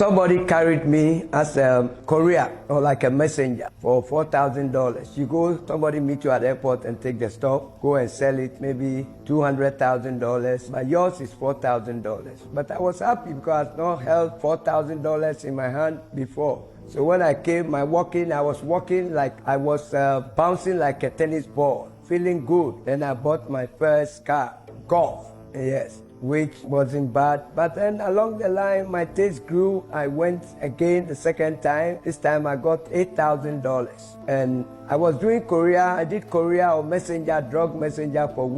somebody carried me as a courier or like a messenger for $4,000. You go, somebody meet you at the airport and take the stuff, go and sell it, maybe $200,000, but yours is $4,000. But I was happy because I had not held $4,000 in my hand before. So when I came, I was walking like I was bouncing like a tennis ball, feeling good. Then I bought my first car, Golf, yes, which wasn't bad. But then along the line, my taste grew. I went again the second time. This time I got $8,000. And I was doing courier. I did courier or messenger, drug messenger for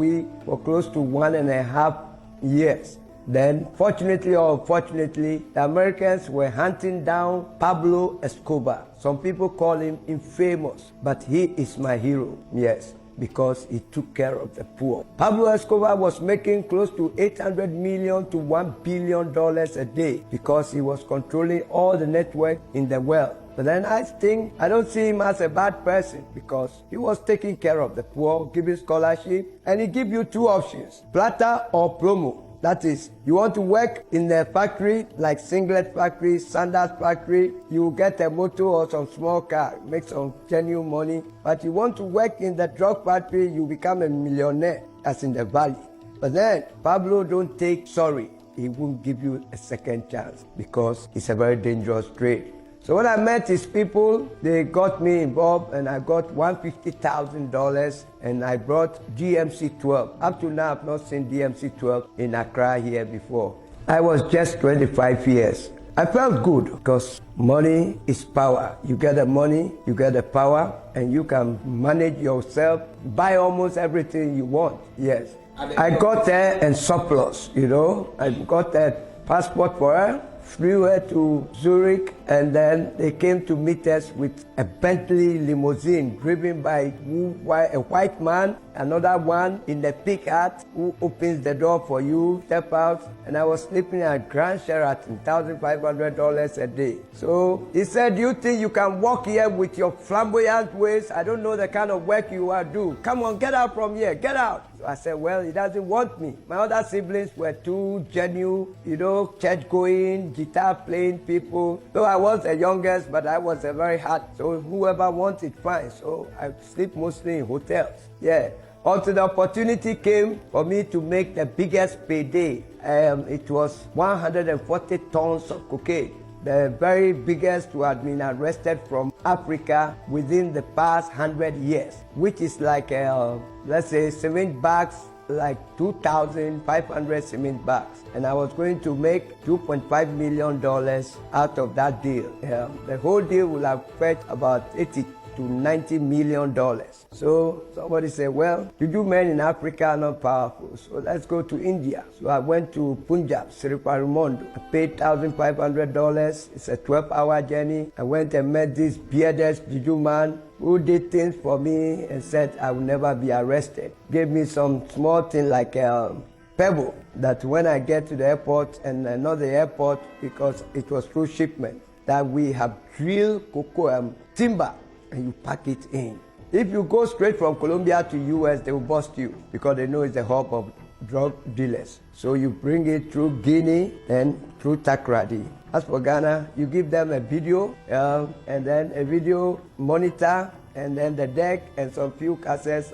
close to 1.5 years. Then, fortunately or unfortunately, the Americans were hunting down Pablo Escobar. Some people call him infamous, but he is my hero, yes, because he took care of the poor. Pablo Escobar was making close to $800 million to $1 billion a day because he was controlling all the network in the world. But then I don't see him as a bad person because he was taking care of the poor, giving scholarship, and he give you two options, plata or promo. That is, you want to work in a factory, like singlet factory, sandals factory, you get a motor or some small car, make some genuine money. But you want to work in the drug factory, you become a millionaire, as in the valley. But then, Pablo don't take sorry. He won't give you a second chance because it's a very dangerous trade. So when I met his people, they got me involved and I got $150,000 and I brought DMC 12. Up to now, I've not seen DMC 12 in Accra here before. I was just 25 years. I felt good because money is power. You get the money, you get the power, and you can manage yourself, buy almost everything you want, yes. I got there and surplus, I got a passport for her, flew her to Zurich, and then they came to meet us with a Bentley limousine driven by a white man, another one in the pig hat who opens the door for you, step out, and I was sleeping at Grand Sheraton, $1,500 a day. So he said, you think you can walk here with your flamboyant ways? I don't know the kind of work you are do. Come on, get out from here, get out. So I said, well, he doesn't want me. My other siblings were too genuine, church-going, guitar-playing people. So I was the youngest, but I was a very hard. So whoever wanted, fine. So I sleep mostly in hotels. Yeah. Until the opportunity came for me to make the biggest payday. It was 140 tons of cocaine. The very biggest who had been arrested from Africa within the past 100 years, which is like, let's say, cement bags, like 2,500 cement bags. And I was going to make $2.5 million out of that deal. The whole deal will have fetched about 80 to $90 million. So somebody said, well, you men in Africa are not powerful, so let's go to India. So I went to Punjab, Sriparamondo. I paid $1,500. It's a 12-hour journey. I went and met this bearded Juju man who did things for me and said I will never be arrested. Gave me some small thing like a pebble that when I get to the airport and another airport, because it was through shipment, that we have drilled cocoa timber and you pack it in. If you go straight from Colombia to US, they will bust you because they know it's the hub of drug dealers. So you bring it through Guinea and through Takrady. As for Ghana, you give them a video and then a video monitor and then the deck and some few cassettes.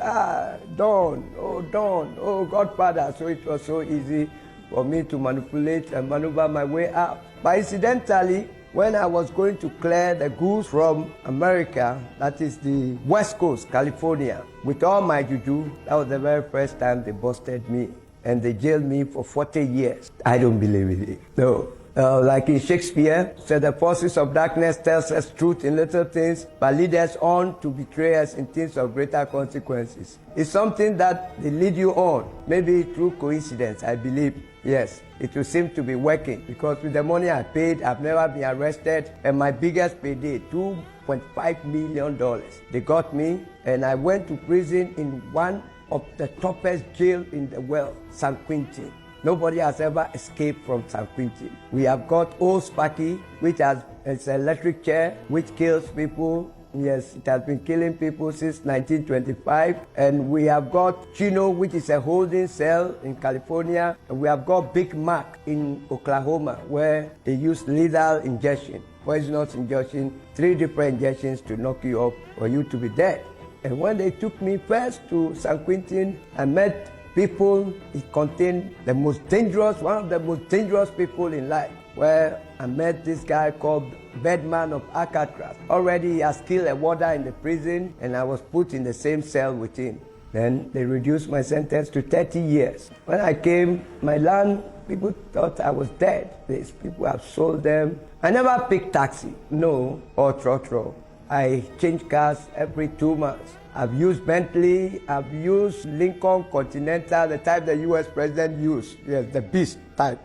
Don, oh, Godfather. So it was so easy for me to manipulate and maneuver my way out. But incidentally, when I was going to clear the goods from America, that is the West Coast, California, with all my juju, that was the very first time they busted me. And they jailed me for 40 years. I don't believe it. No. Like in Shakespeare, said the forces of darkness tells us truth in little things, but lead us on to betray us in things of greater consequences. It's something that they lead you on, maybe through coincidence, I believe. Yes, it will seem to be working because with the money I paid, I've never been arrested. And my biggest payday, $2.5 million. They got me and I went to prison in one of the toughest jail in the world, San Quentin. Nobody has ever escaped from San Quentin. We have got Old Sparky, which has an electric chair, which kills people. Yes, it has been killing people since 1925. And we have got Chino, which is a holding cell in California. And we have got Big Mac in Oklahoma, where they use lethal injection, poisonous injection, 3 different injections to knock you up or you to be dead. And when they took me first to San Quentin, I met people. It contained the most dangerous, one of the most dangerous people in life, where I met this guy called Bedman of Alcatraz. Already he has killed a warder in the prison, and I was put in the same cell with him. Then they reduced my sentence to 30 years. When I came, my land, people thought I was dead. These people have sold them. I never picked taxi, no, or trotro. I change cars every 2 months. I've used Bentley, I've used Lincoln Continental, the type the US president used. Yes, the beast type.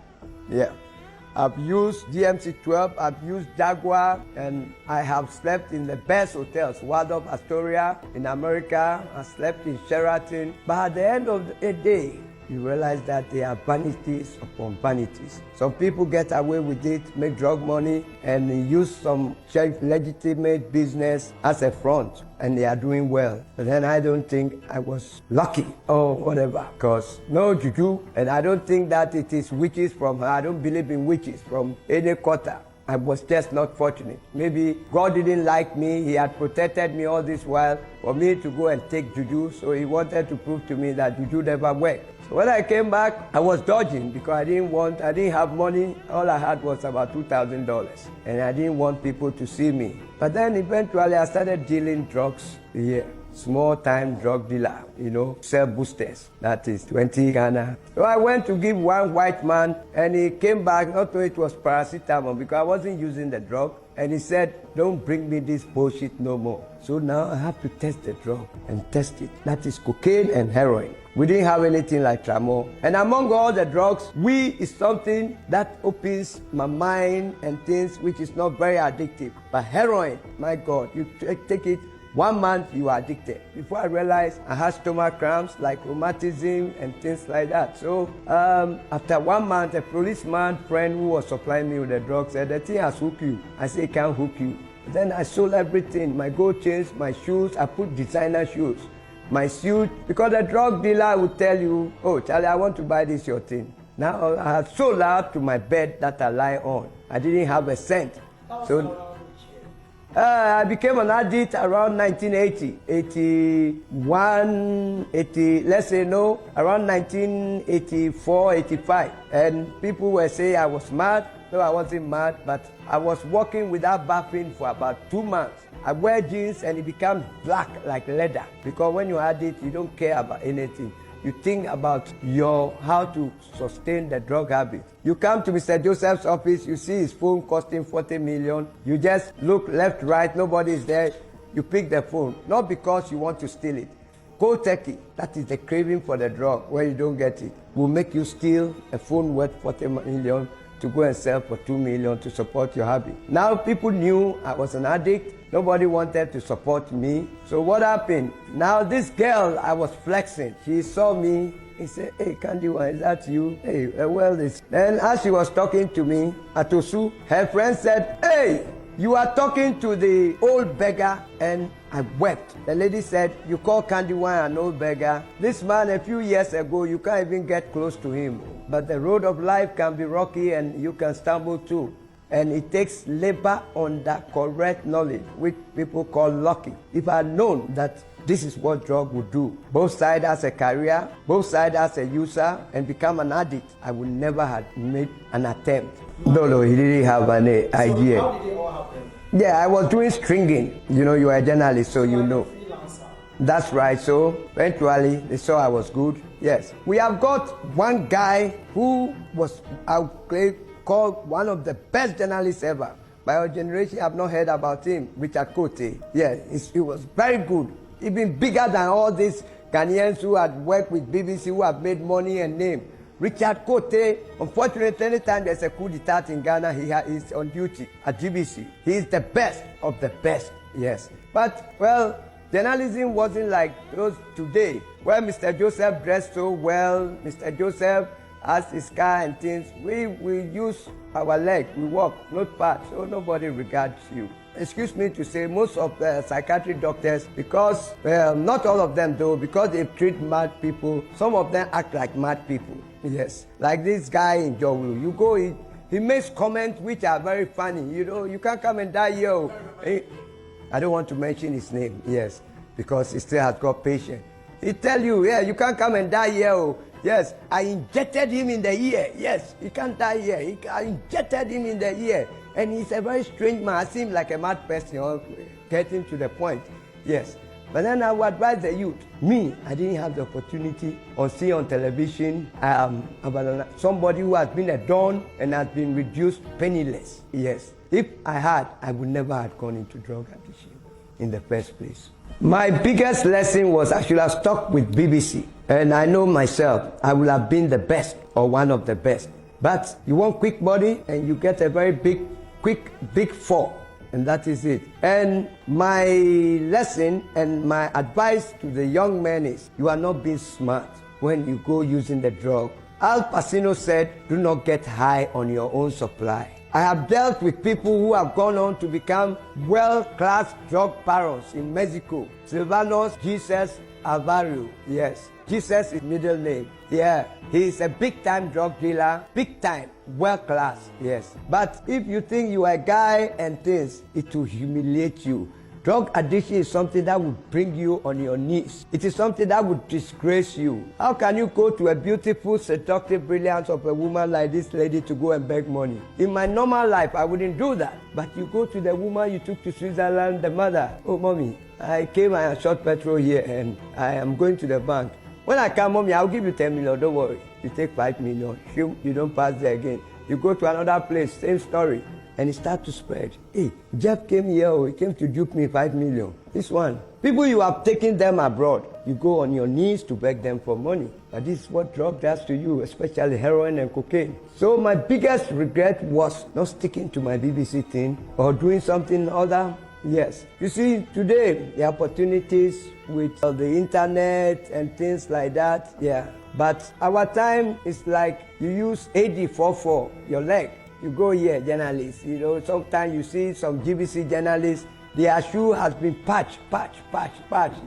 Yeah. I've used GMC-12, I've used Jaguar, and I have slept in the best hotels, Waldorf Astoria in America. I slept in Sheraton. But at the end of the day, you realize that they are vanities upon vanities. Some people get away with it, make drug money, and use some legitimate business as a front, and they are doing well. But then I don't think I was lucky or whatever, because no juju, and I don't think that it is witches from her. I don't believe in witches from any quarter. I was just not fortunate. Maybe God didn't like me. He had protected me all this while for me to go and take juju, so he wanted to prove to me that juju never worked. So when I came back, I was dodging because I didn't have money. All I had was about $2,000, and I didn't want people to see me. But then eventually I started dealing drugs. Yeah. Small-time drug dealer, sell boosters. That is 20 Ghana. So I went to give one white man, and he came back, not knowing it was paracetamol because I wasn't using the drug. And he said, don't bring me this bullshit no more. So now I have to test the drug and test it. That is cocaine and heroin. We didn't have anything like Tramo. And among all the drugs, weed is something that opens my mind and things which is not very addictive. But heroin, my God, you take it, 1 month you are addicted. Before I realized I had stomach cramps like rheumatism and things like that. So after 1 month, a policeman friend who was supplying me with the drug said, the thing has hooked you. I said, it can't hook you. Then I sold everything, my gold chains, my shoes. I put designer shoes, my suit, because the drug dealer would tell you, oh, Charlie, I want to buy this, your thing. Now I had sold out to my bed that I lie on. I didn't have a cent. So I became an addict around 1980, 81, 80, let's say no, around 1984, 85. And people were saying I was mad. No, I wasn't mad, but I was walking without bathing for about 2 months. I wear jeans and it becomes black like leather. Because when you add it, you don't care about anything. You think about how to sustain the drug habit. You come to Mr. Joseph's office, you see his phone costing 40 million. You just look left, right, nobody is there. You pick the phone, not because you want to steal it. Cold turkey, that is the craving for the drug, where you don't get it, will make you steal a phone worth 40 million to go and sell for 2 million to support your habit. Now people knew I was an addict. Nobody wanted to support me. So what happened? Now this girl, I was flexing. She saw me. He said, hey, Candywan, is that you? Hey, well, this. Then as she was talking to me, Atosu, her friend said, hey, you are talking to the old beggar. And I wept. The lady said, you call Candywan an old beggar? This man, a few years ago, you can't even get close to him. But the road of life can be rocky and you can stumble too. And it takes labor on that correct knowledge, which people call lucky. If I had known that this is what drug would do, both sides as a career, both sides as a user, and become an addict, I would never have made an attempt. No, he didn't have an idea. So how did it all happen? Yeah, I was doing stringing. You are a journalist, so you know. That's right. So eventually they saw I was good. Yes. We have got one guy who was called one of the best journalists ever. By our generation, I have not heard about him, Richard Cote. Yeah, he was very good. Even bigger than all these Ghanaians who had worked with BBC, who have made money and name. Richard Cote, unfortunately, anytime there's a coup d'etat in Ghana, he is on duty at GBC. He is the best of the best, yes. But, well, journalism wasn't like those today, where Mr. Joseph dressed so well. Mr. Joseph has his car and things. We use our leg, we walk, not part, so nobody regards you. Excuse me to say, most of the psychiatric doctors, because, not all of them though, because they treat mad people, some of them act like mad people. Yes. Like this guy in Jowlu. You go, he makes comments which are very funny. You know, you can't come and die here. I don't want to mention his name, yes, because he still has got patience. He tell you, yeah, you can't come and die here. Yes, I injected him in the ear. Yes, he can't die here. I injected him in the ear. And he's a very strange man. I seem like a mad person, getting to the point. Yes. But then I would advise the youth. Me, I didn't have the opportunity of seeing on television somebody who has been a don and has been reduced penniless. Yes. If I had, I would never have gone into drug addiction in the first place. My biggest lesson was I should have stuck with BBC. And I know myself, I would have been the best or one of the best. But you want quick money and you get a very big fall. And that is it. And my lesson and my advice to the young men is, you are not being smart when you go using the drug. Al Pacino said, do not get high on your own supply. I have dealt with people who have gone on to become world-class drug barons in Mexico. Silvanos Jesus Alvaro, yes. Jesus is middle name. Yeah, he is a big-time drug dealer, big-time, world-class, yes. But if you think you are a guy and things, it will humiliate you. Drug addiction is something that would bring you on your knees. It is something that would disgrace you. How can you go to a beautiful, seductive brilliance of a woman like this lady to go and beg money? In my normal life, I wouldn't do that. But you go to the woman you took to Switzerland, the mother. Oh, mommy, I came and I shot petrol here and I am going to the bank. When I come, mommy, I'll give you 10 million, don't worry. You take 5 million, you don't pass there again. You go to another place, same story. And it starts to spread. Hey, Jeff came here, he came to dupe me 5 million. This one. People, you have taken them abroad. You go on your knees to beg them for money. But this is what drug does to you, especially heroin and cocaine. So my biggest regret was not sticking to my BBC thing or doing something other. Yes. You see, today, the opportunities with the internet and things like that, yeah. But our time is like you use AD44, your leg. You go here, journalists, you know, sometimes you see some GBC journalists, their shoe has been patched.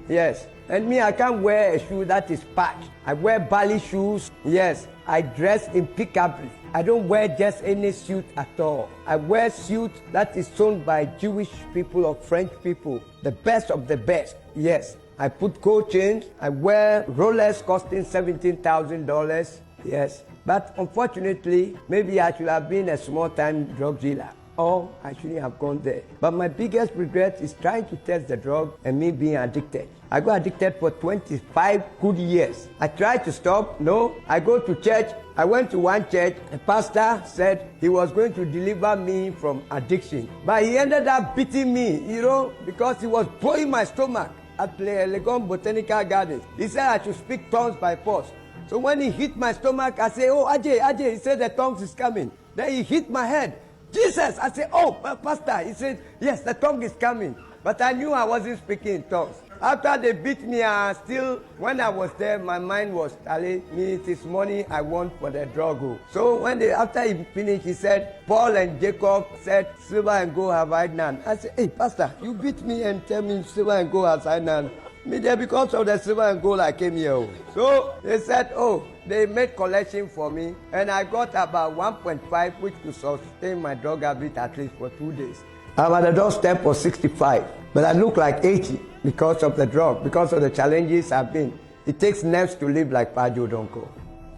Yes. And me, I can't wear a shoe that is patched. I wear ballet shoes. Yes. I dress impeccably. I don't wear just any suit at all. I wear suit that is sewn by Jewish people or French people, the best of the best. Yes. I put gold chains. I wear Rolex costing $17,000. Yes. But unfortunately, maybe I should have been a small-time drug dealer, or I shouldn't have gone there. But my biggest regret is trying to test the drug and me being addicted. I got addicted for 25 good years. I tried to stop. No. I go to church. I went to one church. The pastor said he was going to deliver me from addiction. But he ended up beating me, you know, because he was blowing my stomach at Legon Botanical Gardens. He said I should speak tongues by force. So when he hit my stomach, I say, oh, Ajay, he said the tongues is coming. Then he hit my head. Jesus, I said, oh, pastor. He said, yes, the tongue is coming. But I knew I wasn't speaking in tongues. After they beat me, when I was there, my mind was telling me it is money I want for the drug. So after he finished, he said, Paul and Jacob said, silver and gold have I none. I said, hey, pastor, you beat me and tell me silver and gold has I none. Because of the silver and gold I came here. So they said, oh, they made collection for me, and I got about 1.5, which could sustain my drug habit at least for 2 days. I'm at the doorstep for 65, but I look like 80 because of the drug, because of the challenges I've been. It takes nerves to live like Pajo Donko.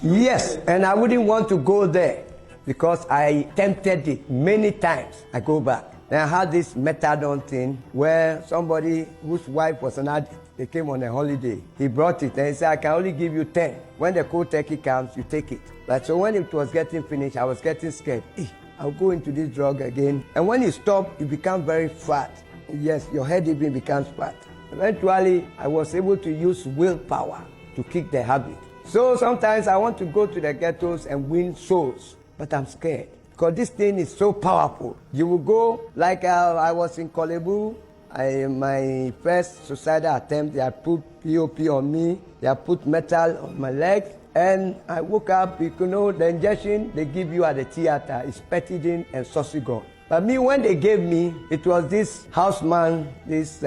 Yes, and I wouldn't want to go there because I tempted it many times. I go back. Then I had this methadone thing where somebody whose wife was an addict, they came on a holiday. He brought it and he said, I can only give you 10. When the cold turkey comes, you take it. But so when it was getting finished, I was getting scared. I'll go into this drug again. And when you stop, you become very fat. Yes, your head even becomes fat. Eventually, I was able to use willpower to kick the habit. So sometimes I want to go to the ghettos and win souls, but I'm scared. Because this thing is so powerful. You will go, like I was in Kolebu, my first suicidal attempt, they had put POP on me, they had put metal on my legs, And I woke up, you know, the injection they give you at the theater is Petidin and Sosigon. But me, when they gave me, it was this houseman, these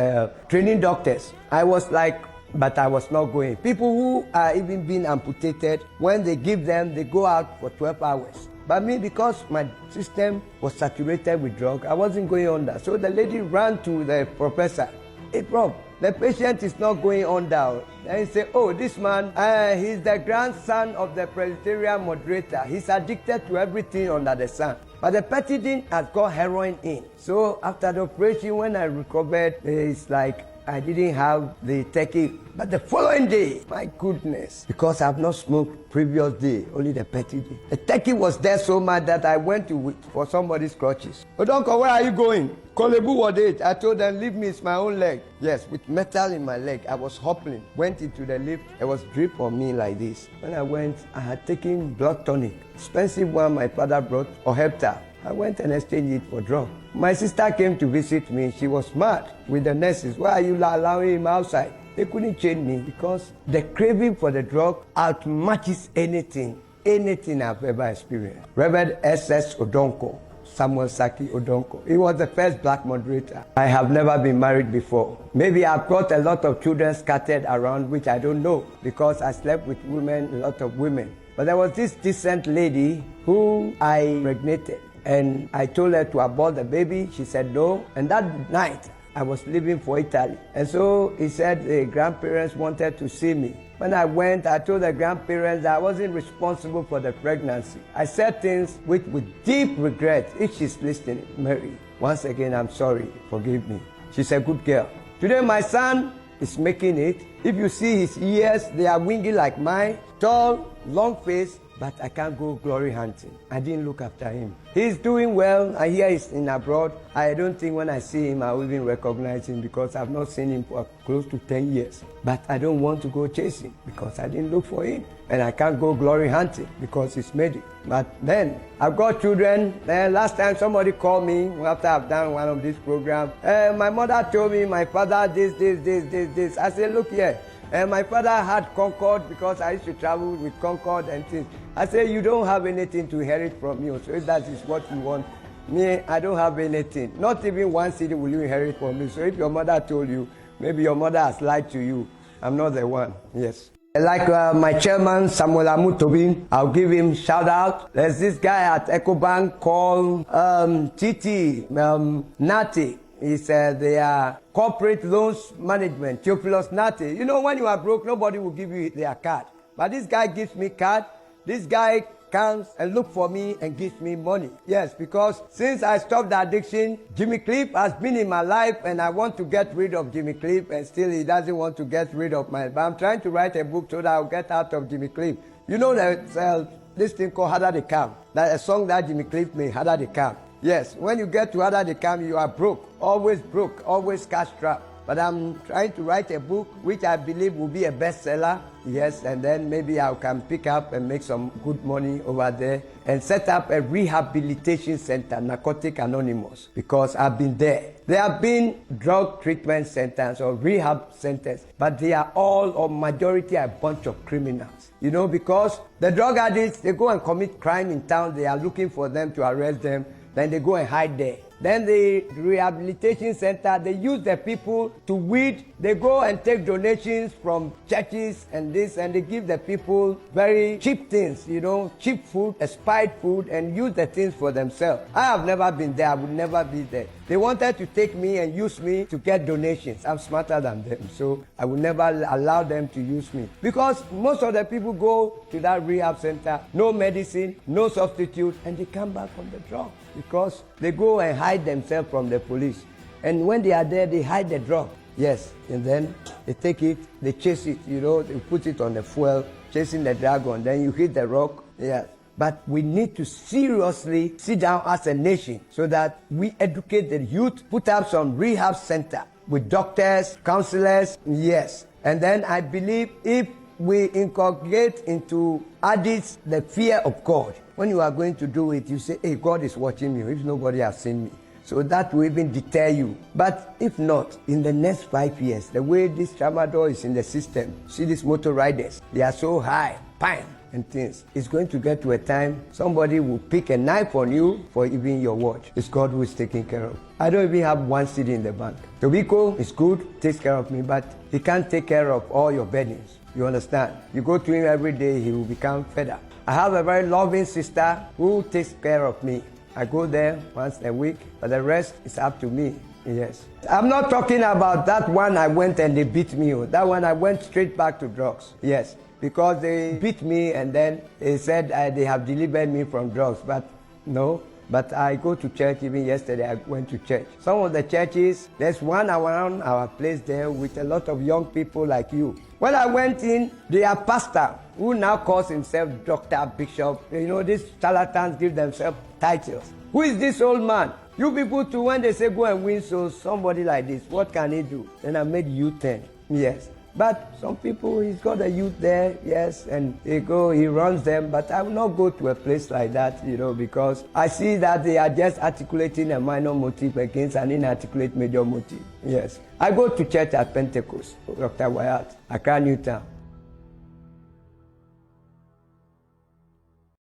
training doctors. I was like, but I was not going. People who are even being amputated, when they give them, they go out for 12 hours. But me, because my system was saturated with drug, I wasn't going under. So the lady ran to the professor. Hey, Prof, the patient is not going under. Then he said, oh, this man, he's the grandson of the Presbyterian moderator. He's addicted to everything under the sun. But the Petidin has got heroin in. So after the operation, when I recovered, it's like I didn't have the turkey. But the following day, my goodness, because I've not smoked previous day, only the Petidin. The turkey was there so much that I went to for somebody's crutches. Odonko, where are you going? Kolebu was it. I told them, leave me, it's my own leg. Yes, with metal in my leg. I was hopping, went into the lift. There was drip on me like this. When I went, I had taken blood tonic. Expensive one my father brought, or helped her. I went and exchanged it for drug. My sister came to visit me. She was mad with the nurses. Why are you allowing him outside? They couldn't change me because the craving for the drug outmatches anything I've ever experienced. Reverend S.S. Odonko, Samuel Saki Odonko. He was the first black moderator. I have never been married before. Maybe I've got a lot of children scattered around, which I don't know, because I slept with women, a lot of women. But there was this decent lady who I impregnated. And I told her to abort the baby. She said no. And that night, I was leaving for Italy. And so he said the grandparents wanted to see me. When I went, I told the grandparents that I wasn't responsible for the pregnancy. I said things with deep regret. If she's listening, Mary, once again, I'm sorry. Forgive me. She's a good girl. Today, my son is making it. If you see his ears, they are wingy like mine. Tall, long face. But I can't go glory hunting. I didn't look after him. He's doing well. I hear he's in abroad. I don't think when I see him, I will even recognize him because I've not seen him for close to 10 years. But I don't want to go chasing because I didn't look for him. And I can't go glory hunting because he's made it. But then, I've got children. Last time somebody called me after I've done one of these programs. My mother told me, my father this. I said, look here. My father had Concord because I used to travel with Concord and things. I said, you don't have anything to inherit from me. So if that is what you want, me, I don't have anything. Not even one city will you inherit from me. So if your mother told you, maybe your mother has lied to you. I'm not the one. Yes. Like my chairman, Samuel Amutobin, I'll give him shout out. There's this guy at EcoBank called Titi Nati. He's their corporate loans management, Theophilus Nati. You know, when you are broke, nobody will give you their card. But this guy gives me card. This guy comes and look for me and gives me money. Yes, because since I stopped the addiction, Jimmy Cliff has been in my life and I want to get rid of Jimmy Cliff and still he doesn't want to get rid of my... But I'm trying to write a book so that I'll get out of Jimmy Cliff. You know that this thing called Harder They Come. That a song that Jimmy Cliff made, Harder They Come. Yes, when you get to Harder They Come, you are broke, always cash strapped. But I'm trying to write a book which I believe will be a bestseller. Yes, and then maybe I can pick up and make some good money over there and set up a rehabilitation center, Narcotic Anonymous, because I've been there. There have been drug treatment centers or rehab centers, but they are all or majority are a bunch of criminals. You know, because the drug addicts, they go and commit crime in town, they are looking for them to arrest them, then they go and hide there. Then the rehabilitation center, they use the people to weed. They go and take donations from churches and this, and they give the people very cheap things, you know, cheap food, expired food, and use the things for themselves. I have never been there. I would never be there. They wanted to take me and use me to get donations. I'm smarter than them, so I would never allow them to use me. Because most of the people go to that rehab center, no medicine, no substitute, and they come back on the drugs because they go and hide themselves from the police. And when they are there, they hide the drug. Yes, and then they take it, they chase it, you know, they put it on the fuel, chasing the dragon, then you hit the rock. Yes. But we need to seriously sit down as a nation so that we educate the youth, put up some rehab center with doctors, counselors, yes. And then I believe if we inculcate into addicts the fear of God, when you are going to do it, you say, hey, God is watching me if nobody has seen me. So that will even deter you. But if not, in the next 5 years, the way this tramadol is in the system, see these motor riders, they are so high, fine. and things. It's going to get to a time somebody will pick a knife on you for even your watch. It's God who is taking care of. I don't even have one cedi in the bank. Tobiko is good, takes care of me, but he can't take care of all your burdens. You understand? You go to him every day, he will become fed up. I have a very loving sister who takes care of me. I go there once a week, but the rest is up to me. Yes. I'm not talking about that one I went and they beat me. That one I went straight back to drugs. Yes. Because they beat me and then they said they have delivered me from drugs. But no. But I go to church. Even yesterday I went to church. Some of the churches, there's one around our place there with a lot of young people like you. When I went in, their pastor, who now calls himself Dr. Bishop, you know, these charlatans give themselves titles. Who is this old man? You people too, when they say go and win souls, somebody like this, what can he do? Then I made U10. Yes. But some people, he's got a youth there, yes, and he runs them, but I will not go to a place like that, you know, because I see that they are just articulating a minor motive against an inarticulate major motive, yes. I go to church at Pentecost, Dr. Wyatt, Accra, Newtown.